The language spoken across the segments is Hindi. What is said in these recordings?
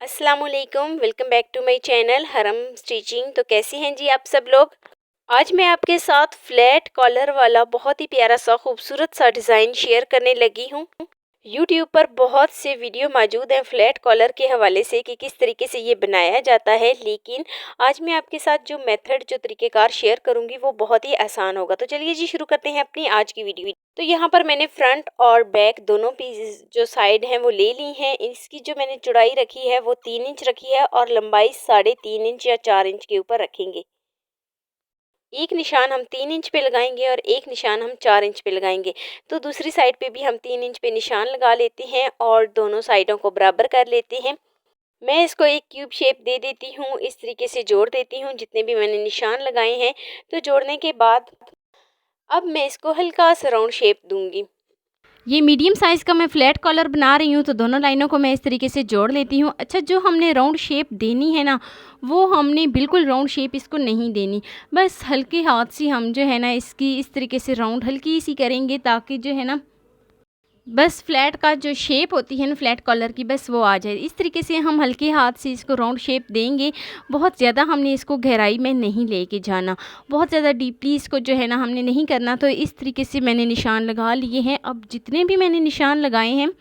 अस्सलाम वालेकुम, welcome back to my channel हरम स्टिचिंग। तो कैसे हैं जी आप सब लोग। आज मैं आपके साथ फ्लैट कॉलर वाला बहुत ही प्यारा सा खूबसूरत सा डिज़ाइन शेयर करने लगी हूँ। यूट्यूब पर बहुत से वीडियो मौजूद हैं फ्लैट कॉलर के हवाले से कि किस तरीके से ये बनाया जाता है, लेकिन आज मैं आपके साथ जो मेथड जो तरीक़ेकार शेयर करूँगी वो बहुत ही आसान होगा। तो चलिए जी शुरू करते हैं अपनी आज की वीडियो। तो यहाँ पर मैंने फ्रंट और बैक दोनों पीसेस जो साइड हैं वो ले ली हैं। इसकी जो मैंने चौड़ाई रखी है वो 3 इंच रखी है और लंबाई 3.5 इंच या 4 इंच के ऊपर रखेंगे। एक निशान हम 3 इंच पे लगाएंगे और एक निशान हम 4 इंच पे लगाएंगे। तो दूसरी साइड पे भी हम 3 इंच पे निशान लगा लेते हैं और दोनों साइडों को बराबर कर लेते हैं। मैं इसको एक क्यूब शेप दे देती हूँ, इस तरीके से जोड़ देती हूँ जितने भी मैंने निशान लगाए हैं। तो जोड़ने के बाद अब मैं इसको हल्का सा राउंड शेप दूंगी। ये मीडियम साइज़ का मैं फ्लैट कॉलर बना रही हूँ, तो दोनों लाइनों को मैं इस तरीके से जोड़ लेती हूँ। अच्छा, जो हमने राउंड शेप देनी है ना, वो हमने बिल्कुल राउंड शेप इसको नहीं देनी। बस हल्के हाथ से हम जो है ना इसकी इस तरीके से राउंड हल्की सी करेंगे, ताकि जो है ना बस फ्लैट का जो शेप होती है ना फ्लैट कॉलर की, बस वो आ जाए। इस तरीके से हम हल्के हाथ से इसको राउंड शेप देंगे। बहुत ज़्यादा हमने इसको गहराई में नहीं लेके जाना, बहुत ज़्यादा डीपली इसको जो है ना हमने नहीं करना। तो इस तरीके से मैंने निशान लगा लिए हैं। अब जितने भी मैंने निशान लगाए हैं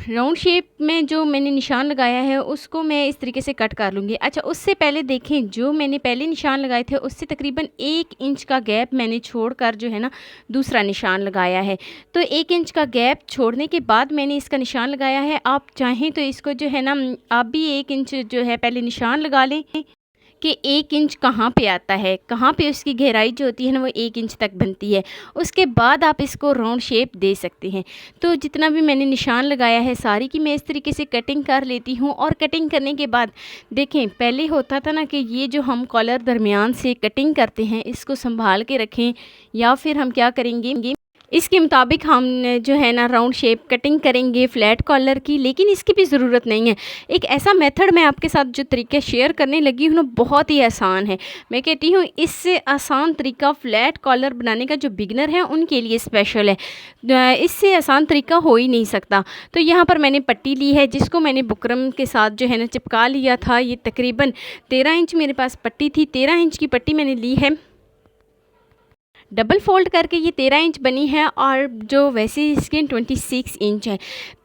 राउंड शेप में, जो मैंने निशान लगाया है उसको मैं इस तरीके से कट कर लूँगी। अच्छा, उससे पहले देखें, जो मैंने पहले निशान लगाए थे उससे तकरीबन 1 इंच का गैप मैंने छोड़कर जो है ना दूसरा निशान लगाया है। तो 1 इंच का गैप छोड़ने के बाद मैंने इसका निशान लगाया है। आप चाहें तो इसको जो है ना आप भी 1 इंच जो है पहले निशान लगा लें कि 1 इंच कहाँ पे आता है, कहाँ पे उसकी गहराई जो होती है ना वो 1 इंच तक बनती है। उसके बाद आप इसको राउंड शेप दे सकते हैं। तो जितना भी मैंने निशान लगाया है सारी की मैं इस तरीके से कटिंग कर लेती हूँ। और कटिंग करने के बाद देखें, पहले होता था ना कि ये जो हम कॉलर दरमियान से कटिंग करते हैं इसको संभाल के रखें, या फिर हम क्या करेंगे इसके मुताबिक हम जो है ना राउंड शेप कटिंग करेंगे फ़्लैट कॉलर की, लेकिन इसकी भी ज़रूरत नहीं है। एक ऐसा मेथड मैं आपके साथ जो तरीके शेयर करने लगी हूँ ना बहुत ही आसान है। मैं कहती हूँ इससे आसान तरीका फ़्लैट कॉलर बनाने का जो बिगनर है उनके लिए स्पेशल है। इससे आसान तरीका हो ही नहीं सकता। तो यहाँ पर मैंने पट्टी ली है जिसको मैंने बुकरम के साथ जो है ना चिपका लिया था। ये तकरीबन 13 इंच मेरे पास पट्टी थी, 13 इंच की पट्टी मैंने ली है। डबल फोल्ड करके ये 13 इंच बनी है और जो वैसे इसके 26 इंच है।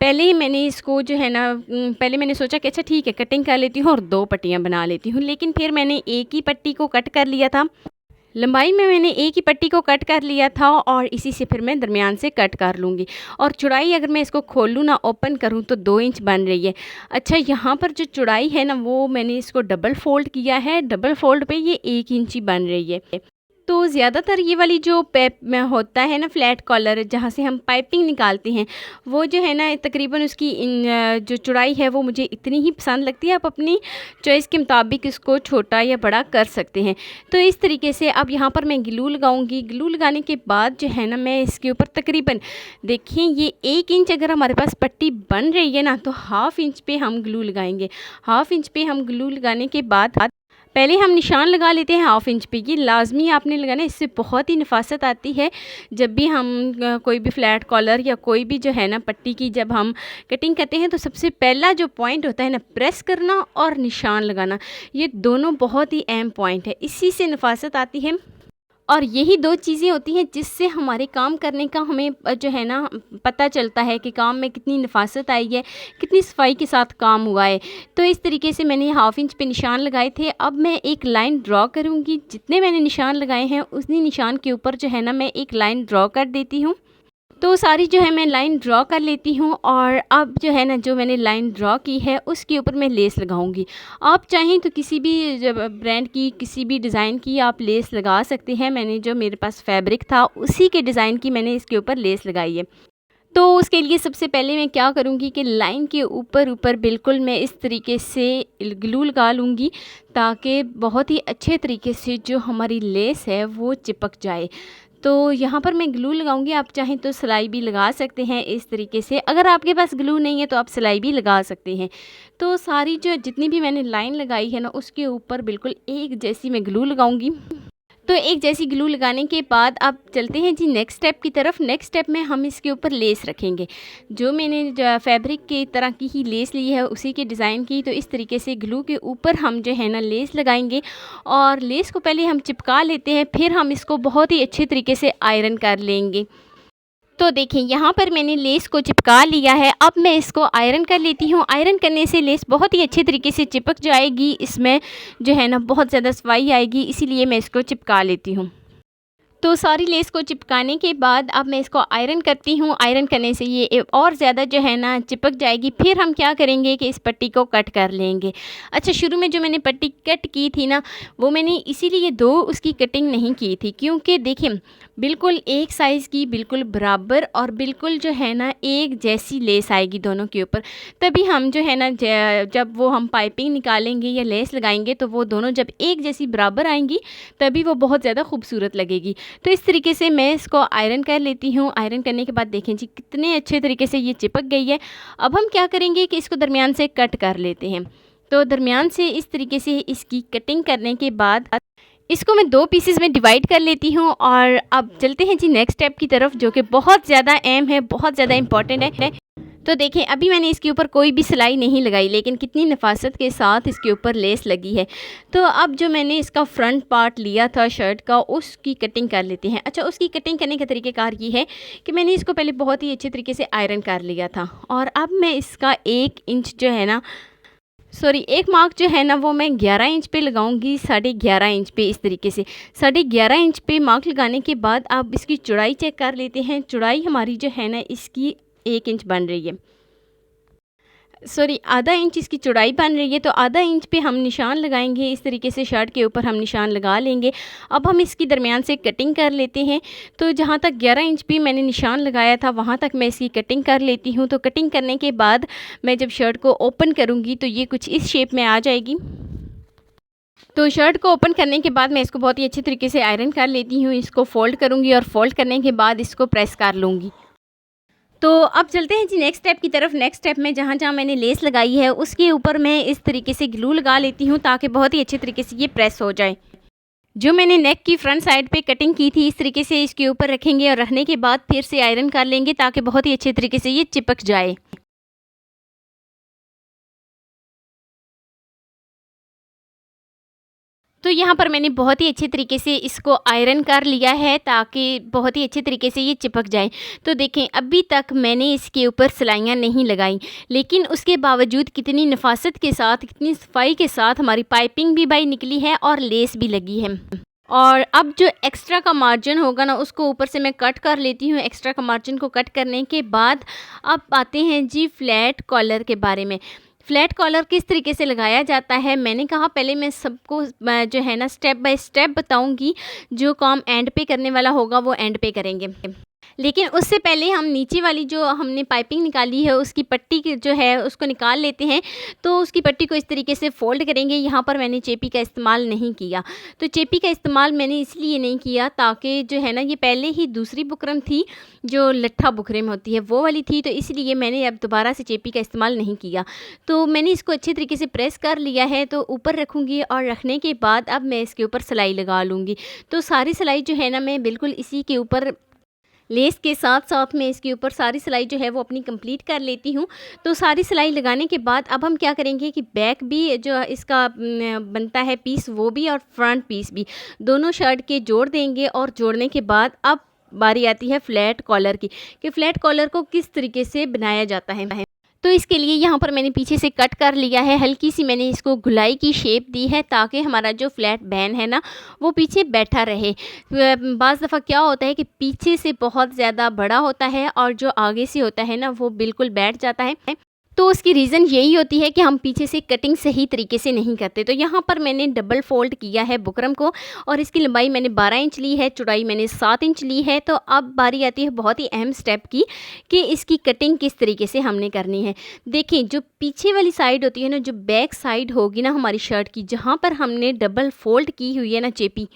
पहले ही मैंने इसको जो है ना पहले मैंने सोचा कि अच्छा ठीक है कटिंग कर लेती हूँ और 2 पट्टियाँ बना लेती हूँ, लेकिन फिर मैंने एक ही पट्टी को कट कर लिया था। लंबाई में मैंने एक ही पट्टी को कट कर लिया था और इसी से फिर मैं दरमियान से कट कर लूँगी। और चौड़ाई अगर मैं इसको खोलूँ ना ओपन करूँ तो 2 इंच बन रही है। अच्छा, यहाँ पर जो चौड़ाई है ना वो मैंने इसको डबल फोल्ड किया है, डबल फोल्ड पे ये 1 इंच ही बन रही है। तो ज़्यादातर ये वाली जो पैप में होता है ना फ्लैट कॉलर, जहाँ से हम पाइपिंग निकालते हैं, वो जो है ना तकरीबन उसकी जो चौड़ाई है वो मुझे इतनी ही पसंद लगती है। आप अपनी चॉइस के मुताबिक इसको छोटा या बड़ा कर सकते हैं। तो इस तरीके से अब यहाँ पर मैं ग्लू लगाऊंगी। ग्लू लगाने के बाद जो है ना मैं इसके ऊपर तकरीबन देखिए ये 1 इंच अगर हमारे पास पट्टी बन रही है ना तो हाफ़ इंच पे हम ग्लू लगाएंगे। हाफ़ इंच पे हम ग्लू लगाने के बाद पहले हम निशान लगा लेते हैं हाफ़ इंच पे। ये लाजमी आपने लगाना, इससे बहुत ही नफासत आती है। जब भी हम कोई भी फ्लैट कॉलर या कोई भी जो है ना पट्टी की जब हम कटिंग करते हैं तो सबसे पहला जो पॉइंट होता है ना प्रेस करना और निशान लगाना, ये दोनों बहुत ही अहम पॉइंट है। इसी से नफासत आती है और यही 2 चीज़ें होती हैं जिससे हमारे काम करने का हमें जो है ना पता चलता है कि काम में कितनी नफासत आई है, कितनी सफाई के साथ काम हुआ है। तो इस तरीके से मैंने हाफ़ इंच पे निशान लगाए थे। अब मैं एक लाइन ड्रॉ करूँगी। जितने मैंने निशान लगाए हैं उतनी निशान के ऊपर जो है ना मैं एक लाइन ड्रॉ कर देती हूँ। तो सारी जो है मैं लाइन ड्रॉ कर लेती हूँ और अब जो है ना जो मैंने लाइन ड्रॉ की है उसके ऊपर मैं लेस लगाऊंगी। आप चाहें तो किसी भी ब्रांड की किसी भी डिज़ाइन की आप लेस लगा सकते हैं। मैंने जो मेरे पास फैब्रिक था उसी के डिज़ाइन की मैंने इसके ऊपर लेस लगाई है। तो उसके लिए सबसे पहले मैं क्या करूँगी कि लाइन के ऊपर ऊपर बिल्कुल मैं इस तरीके से ग्लू लगा लूँगी, ताकि बहुत ही अच्छे तरीके से जो हमारी लेस है वो चिपक जाए। तो यहाँ पर मैं ग्लू लगाऊंगी। आप चाहें तो सिलाई भी लगा सकते हैं इस तरीके से। अगर आपके पास ग्लू नहीं है तो आप सिलाई भी लगा सकते हैं। तो सारी जो जितनी भी मैंने लाइन लगाई है ना उसके ऊपर बिल्कुल एक जैसी मैं ग्लू लगाऊंगी। तो एक जैसी ग्लू लगाने के बाद अब चलते हैं जी नेक्स्ट स्टेप की तरफ। नेक्स्ट स्टेप में हम इसके ऊपर लेस रखेंगे। जो मैंने फैब्रिक की तरह की ही लेस ली है उसी के डिज़ाइन की, तो इस तरीके से ग्लू के ऊपर हम जो है ना लेस लगाएंगे और लेस को पहले हम चिपका लेते हैं, फिर हम इसको बहुत ही अच्छे तरीके से आयरन कर लेंगे। तो देखिए यहाँ पर मैंने लेस को चिपका लिया है। अब मैं इसको आयरन कर लेती हूँ। आयरन करने से लेस बहुत ही अच्छे तरीके से चिपक जाएगी, इसमें जो है ना बहुत ज़्यादा सफाई आएगी, इसीलिए मैं इसको चिपका लेती हूँ। तो सारी लेस को चिपकाने के बाद अब मैं इसको आयरन करती हूँ। आयरन करने से ये और ज़्यादा जो है ना चिपक जाएगी। फिर हम क्या करेंगे कि इस पट्टी को कट कर लेंगे। अच्छा, शुरू में जो मैंने पट्टी कट की थी ना, वो मैंने इसीलिए उसकी कटिंग नहीं की थी, क्योंकि देखिए बिल्कुल एक साइज़ की, बिल्कुल बराबर और बिल्कुल जो है ना एक जैसी लेस आएगी दोनों के ऊपर। तभी हम जो है ना जब वो हम पाइपिंग निकालेंगे या लेस लगाएंगे तो वो दोनों जब एक जैसी बराबर आएंगी तभी वो बहुत ज़्यादा खूबसूरत लगेगी। तो इस तरीके से मैं इसको आयरन कर लेती हूँ। आयरन करने के बाद देखें जी कितने अच्छे तरीके से ये चिपक गई है। अब हम क्या करेंगे कि इसको दरमियान से कट कर लेते हैं। तो दरमियान से इस तरीके से इसकी कटिंग करने के बाद इसको मैं 2 पीसेस में डिवाइड कर लेती हूँ। और अब चलते हैं जी नेक्स्ट स्टेप की तरफ, जो कि बहुत ज़्यादा अहम है, बहुत ज़्यादा इम्पॉर्टेंट है। तो देखें अभी मैंने इसके ऊपर कोई भी सिलाई नहीं लगाई, लेकिन कितनी नफासत के साथ इसके ऊपर लेस लगी है। तो अब जो मैंने इसका फ्रंट पार्ट लिया था शर्ट का, उसकी कटिंग कर लेते हैं। अच्छा, उसकी कटिंग करने का तरीक़ेकार ये है कि मैंने इसको पहले बहुत ही अच्छे तरीके से आयरन कर लिया था और अब मैं इसका 1 इंच जो है ना, एक मार्क जो है ना वो मैं 11 इंच पे लगाऊंगी, 11.5 इंच पे। इस तरीके से 11.5 इंच पे मार्क लगाने के बाद आप इसकी चौड़ाई चेक कर लेते हैं। चौड़ाई हमारी जो है ना इसकी 1 इंच बन रही है, आधा इंच इसकी चौड़ाई बन रही है। तो आधा इंच पे हम निशान लगाएंगे। इस तरीके से शर्ट के ऊपर हम निशान लगा लेंगे। अब हम इसकी दरमियान से कटिंग कर लेते हैं। तो जहाँ तक 11 इंच पे मैंने निशान लगाया था वहाँ तक मैं इसकी कटिंग कर लेती हूँ। तो कटिंग करने के बाद मैं जब शर्ट को ओपन करूँगी तो ये कुछ इस शेप में आ जाएगी। तो शर्ट को ओपन करने के बाद मैं इसको बहुत ही अच्छे तरीके से आयरन कर लेती हूँ। इसको फोल्ड करूँगी और फोल्ड करने के बाद इसको प्रेस कर लूँगी। तो अब चलते हैं जी नेक्स्ट स्टेप की तरफ। नेक्स्ट स्टेप में जहाँ जहाँ मैंने लेस लगाई है उसके ऊपर मैं इस तरीके से ग्लू लगा लेती हूँ ताकि बहुत ही अच्छे तरीके से ये प्रेस हो जाए। जो मैंने नेक की फ्रंट साइड पे कटिंग की थी इस तरीके से इसके ऊपर रखेंगे और रखने के बाद फिर से आयरन कर लेंगे ताकि बहुत ही अच्छे तरीके से ये चिपक जाए। तो यहाँ पर मैंने बहुत ही अच्छे तरीके से इसको आयरन कर लिया है ताकि बहुत ही अच्छे तरीके से ये चिपक जाए। तो देखें अभी तक मैंने इसके ऊपर सिलाइयाँ नहीं लगाई, लेकिन उसके बावजूद कितनी नफासत के साथ, कितनी सफाई के साथ हमारी पाइपिंग भी बाई निकली है और लेस भी लगी है। और अब जो एक्स्ट्रा का मार्जिन होगा ना उसको ऊपर से मैं कट कर लेती हूँ। एक्स्ट्रा का मार्जिन को कट करने के बाद अब आते हैं जी फ्लैट कॉलर के बारे में। फ्लैट कॉलर किस तरीके से लगाया जाता है, मैंने कहा पहले मैं सबको जो है ना स्टेप बाय स्टेप बताऊंगी। जो काम एंड पे करने वाला होगा वो एंड पे करेंगे, लेकिन उससे पहले हम नीचे वाली जो हमने पाइपिंग निकाली है उसकी पट्टी की जो है उसको निकाल लेते हैं। तो उसकी पट्टी को इस तरीके से फोल्ड करेंगे। यहाँ पर मैंने चेपी का इस्तेमाल नहीं किया। तो चेपी का इस्तेमाल मैंने इसलिए नहीं किया ताकि जो है ना ये पहले ही दूसरी बुकरम थी जो लट्ठा बुकरम होती है वो वाली थी, तो इसलिए मैंने अब दोबारा से चेपी का इस्तेमाल नहीं किया। तो मैंने इसको अच्छे तरीके से प्रेस कर लिया है। तो ऊपर रखूँगी और रखने के बाद अब मैं इसके ऊपर सिलाई लगा लूँगी। तो सारी सिलाई जो है ना मैं बिल्कुल इसी के ऊपर लेस के साथ साथ में इसके ऊपर सारी सिलाई जो है वो अपनी कंप्लीट कर लेती हूँ। तो सारी सिलाई लगाने के बाद अब हम क्या करेंगे कि बैक भी जो इसका बनता है पीस वो भी और फ्रंट पीस भी दोनों शर्ट के जोड़ देंगे। और जोड़ने के बाद अब बारी आती है फ्लैट कॉलर की कि फ्लैट कॉलर को किस तरीके से बनाया जाता है। तो इसके लिए यहाँ पर मैंने पीछे से कट कर लिया है। हल्की सी मैंने इसको गुलाई की शेप दी है ताकि हमारा जो फ्लैट बैन है ना वो पीछे बैठा रहे। बाज़ दफ़ा क्या होता है कि पीछे से बहुत ज़्यादा बड़ा होता है और जो आगे से होता है ना वो बिल्कुल बैठ जाता है। तो उसकी रीज़न यही होती है कि हम पीछे से कटिंग सही तरीके से नहीं करते। तो यहाँ पर मैंने डबल फोल्ड किया है बुकरम को और इसकी लंबाई मैंने 12 इंच ली है, चौड़ाई मैंने 7 इंच ली है। तो अब बारी आती है बहुत ही अहम स्टेप की कि इसकी कटिंग किस तरीके से हमने करनी है। देखिए जो पीछे वाली साइड होती है ना, जो बैक साइड होगी ना हमारी शर्ट की, जहाँ पर हमने डबल फोल्ड की हुई है ना चेपी,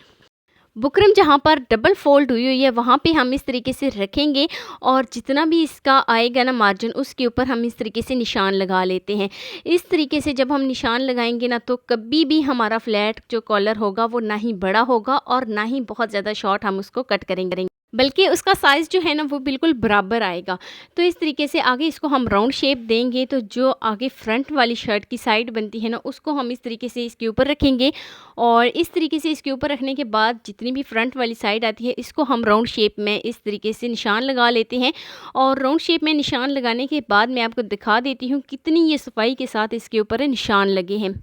बुकरम जहाँ पर डबल फोल्ड हुई है वहाँ पे हम इस तरीके से रखेंगे और जितना भी इसका आएगा ना मार्जिन, उसके ऊपर हम इस तरीके से निशान लगा लेते हैं। इस तरीके से जब हम निशान लगाएंगे ना, तो कभी भी हमारा फ्लैट जो कॉलर होगा वो ना ही बड़ा होगा और ना ही बहुत ज़्यादा शॉर्ट हम उसको कट करेंगे, बल्कि उसका साइज़ जो है ना वो बिल्कुल बराबर आएगा। तो इस तरीके से आगे इसको हम राउंड शेप देंगे, तो जो आगे फ्रंट वाली शर्ट की साइड बनती है ना, उसको हम इस तरीके से इसके ऊपर रखेंगे और इस तरीके से इसके ऊपर रखने के बाद जितनी भी फ्रंट वाली साइड आती है, इसको हम राउंड शेप में इस तरीके से निशान लगा लेते हैं। और राउंड शेप में निशान लगाने के बाद मैं आपको दिखा देती हूँ कितनी ये सफाई के साथ इसके ऊपर निशान लगे हैं।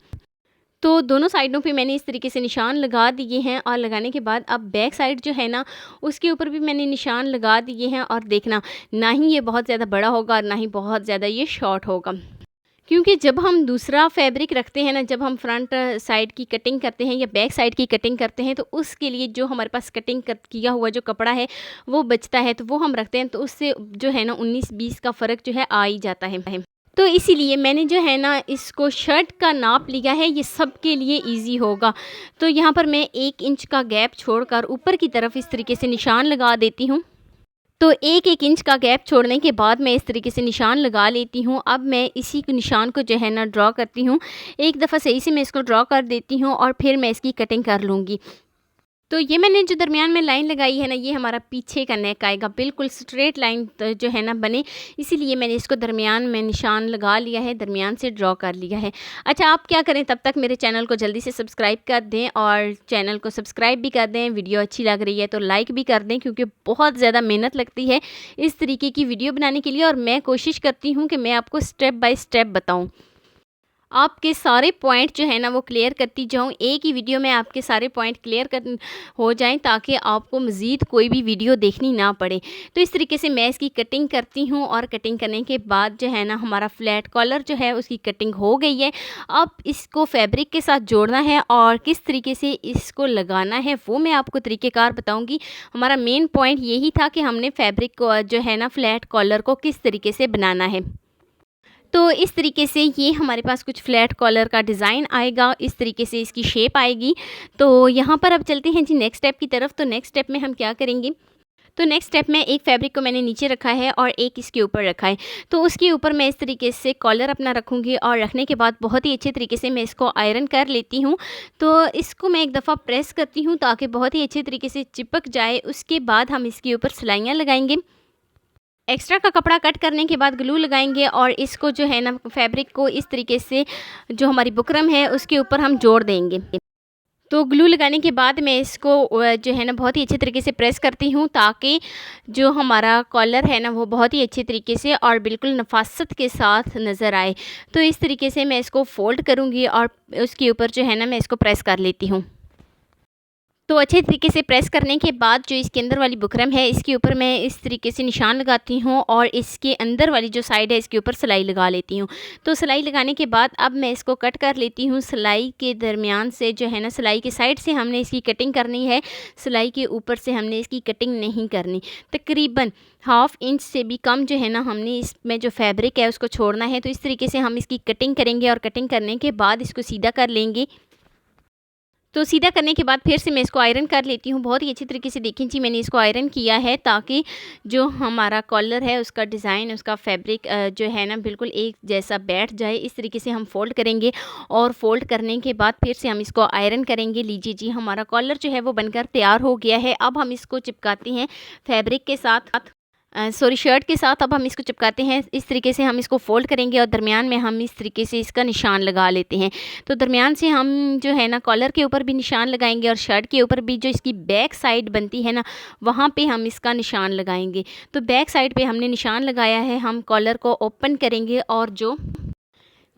तो दोनों साइडों पे मैंने इस तरीके से निशान लगा दिए हैं और लगाने के बाद अब बैक साइड जो है ना, उसके ऊपर भी मैंने निशान लगा दिए हैं। और देखना, ना ही ये बहुत ज़्यादा बड़ा होगा और ना ही बहुत ज़्यादा ये शॉर्ट होगा, क्योंकि जब हम दूसरा फैब्रिक रखते हैं ना, जब हम फ्रंट साइड की कटिंग करते हैं या बैक साइड की कटिंग करते हैं, तो उसके लिए जो हमारे पास कटिंग किया हुआ जो कपड़ा है वो बचता है, तो वो हम रखते हैं। तो उससे जो है ना 19-20 का फ़र्क जो है आ ही जाता है। तो इसीलिए मैंने जो है ना इसको शर्ट का नाप लिया है, ये सब के लिए इजी होगा। तो यहाँ पर मैं 1 इंच का गैप छोड़कर ऊपर की तरफ इस तरीके से निशान लगा देती हूँ। तो 1-1 इंच का गैप छोड़ने के बाद मैं इस तरीके से निशान लगा लेती हूँ। अब मैं इसी निशान को जो है ना ड्रॉ करती हूँ। एक दफ़ा सही से मैं इसको ड्रॉ कर देती हूँ और फिर मैं इसकी कटिंग कर लूँगी। तो ये मैंने जो दरमियान में लाइन लगाई है ना, ये हमारा पीछे का नेक आएगा, बिल्कुल स्ट्रेट लाइन जो है ना बने, इसीलिए मैंने इसको दरमियान में निशान लगा लिया है, दरमियान से ड्रॉ कर लिया है। अच्छा, आप क्या करें, तब तक मेरे चैनल को जल्दी से सब्सक्राइब कर दें और चैनल को सब्सक्राइब भी कर दें। वीडियो अच्छी लग रही है तो लाइक भी कर दें, क्योंकि बहुत ज़्यादा मेहनत लगती है इस तरीके की वीडियो बनाने के लिए और मैं कोशिश करती हूँ कि मैं आपको स्टेप बाय स्टेप बताऊँ, आपके सारे पॉइंट जो है ना वो क्लियर करती जाऊँ। एक ही वीडियो में आपके सारे पॉइंट क्लियर कर हो जाएं, ताकि आपको मज़ीद कोई भी वीडियो देखनी ना पड़े। तो इस तरीके से मैं इसकी कटिंग करती हूँ और कटिंग करने के बाद जो है ना हमारा फ्लैट कॉलर जो है उसकी कटिंग हो गई है। अब इसको फैब्रिक के साथ जोड़ना है और किस तरीके से इसको लगाना है वो मैं आपको तरीक़ेकार बताऊँगी। हमारा मेन पॉइंट यही था कि हमने फैब्रिक को जो है ना फ्लैट कॉलर को किस तरीके से बनाना है। तो इस तरीके से ये हमारे पास कुछ फ्लैट कॉलर का डिज़ाइन आएगा, इस तरीके से इसकी शेप आएगी। तो यहाँ पर अब चलते हैं जी नेक्स्ट स्टेप की तरफ। तो नेक्स्ट स्टेप में हम क्या करेंगे, तो नेक्स्ट स्टेप में एक फैब्रिक को मैंने नीचे रखा है और एक इसके ऊपर रखा है। तो उसके ऊपर मैं इस तरीके से कॉलर अपना रखूँगी और रखने के बाद बहुत ही अच्छे तरीके से मैं इसको आयरन कर लेती हूँ। तो इसको मैं एक दफ़ा प्रेस करती हूँ ताकि बहुत ही अच्छे तरीके से चिपक जाए। उसके बाद हम इसके ऊपर सिलाइयाँ लगाएंगे। एक्स्ट्रा का कपड़ा कट करने के बाद ग्लू लगाएंगे और इसको जो है ना फैब्रिक को इस तरीके से जो हमारी बुकरम है उसके ऊपर हम जोड़ देंगे। तो ग्लू लगाने के बाद मैं इसको जो है ना बहुत ही अच्छे तरीके से प्रेस करती हूँ, ताकि जो हमारा कॉलर है ना वो बहुत ही अच्छे तरीके से और बिल्कुल नफासत के साथ नज़र आए। तो इस तरीके से मैं इसको फ़ोल्ड करूँगी और उसके ऊपर जो है ना मैं इसको प्रेस कर लेती हूँ। तो अच्छे तरीके से प्रेस करने के बाद जो इसके अंदर वाली बुकरम है इसके ऊपर मैं इस तरीके से निशान लगाती हूँ और इसके अंदर वाली जो साइड है इसके ऊपर सिलाई लगा लेती हूँ। तो सिलाई लगाने के बाद अब मैं इसको कट कर लेती हूँ। सिलाई के दरमियान से जो है ना, सिलाई की साइड से हमने इसकी कटिंग करनी है, सिलाई के ऊपर से हमने इसकी कटिंग नहीं करनी। तकरीबन 1/2 इंच से भी कम जो है ना हमने इसमें जो फैब्रिक है उसको छोड़ना है। तो इस तरीके से हम इसकी कटिंग करेंगे और कटिंग करने के बाद इसको सीधा कर लेंगे। तो सीधा करने के बाद फिर से मैं इसको आयरन कर लेती हूँ। बहुत ही अच्छी तरीके से देखें जी, मैंने इसको आयरन किया है ताकि जो हमारा कॉलर है उसका डिज़ाइन, उसका फैब्रिक जो है ना बिल्कुल एक जैसा बैठ जाए। इस तरीके से हम फ़ोल्ड करेंगे और फ़ोल्ड करने के बाद फिर से हम इसको आयरन करेंगे। लीजिए जी, हमारा कॉलर जो है वो बनकर तैयार हो गया है। अब हम इसको चिपकाते हैं फैब्रिक के साथ, शर्ट के साथ। अब हम इसको चिपकाते हैं। इस तरीके से हम इसको फ़ोल्ड करेंगे और दरमियान में हम इस तरीके से इसका निशान लगा लेते हैं। तो दरमियान से हम जो है ना कॉलर के ऊपर भी निशान लगाएंगे और शर्ट के ऊपर भी जो इसकी बैक साइड बनती है ना वहाँ पे हम इसका निशान लगाएंगे। तो बैक साइड पे हमने निशान लगाया है। हम कॉलर को ओपन करेंगे और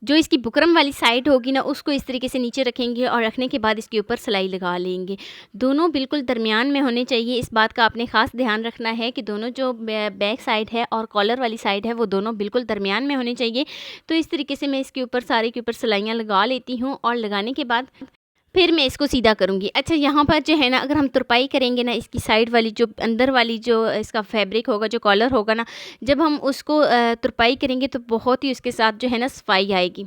जो इसकी बुकरम वाली साइड होगी ना उसको इस तरीके से नीचे रखेंगे और रखने के बाद इसके ऊपर सिलाई लगा लेंगे। दोनों बिल्कुल दरमियान में होने चाहिए। इस बात का आपने ख़ास ध्यान रखना है कि दोनों जो बैक साइड है और कॉलर वाली साइड है वो दोनों बिल्कुल दरमियान में होने चाहिए। तो इस तरीके से मैं इसके ऊपर सारे के ऊपर सिलाइयाँ लगा लेती हूँ और लगाने के बाद फिर मैं इसको सीधा करूँगी। अच्छा, यहाँ पर जो है ना अगर हम तुरपाई करेंगे ना, इसकी साइड वाली जो अंदर वाली जो इसका फैब्रिक होगा, जो कॉलर होगा ना, जब हम उसको तुरपाई करेंगे तो बहुत ही उसके साथ जो है ना सफाई आएगी।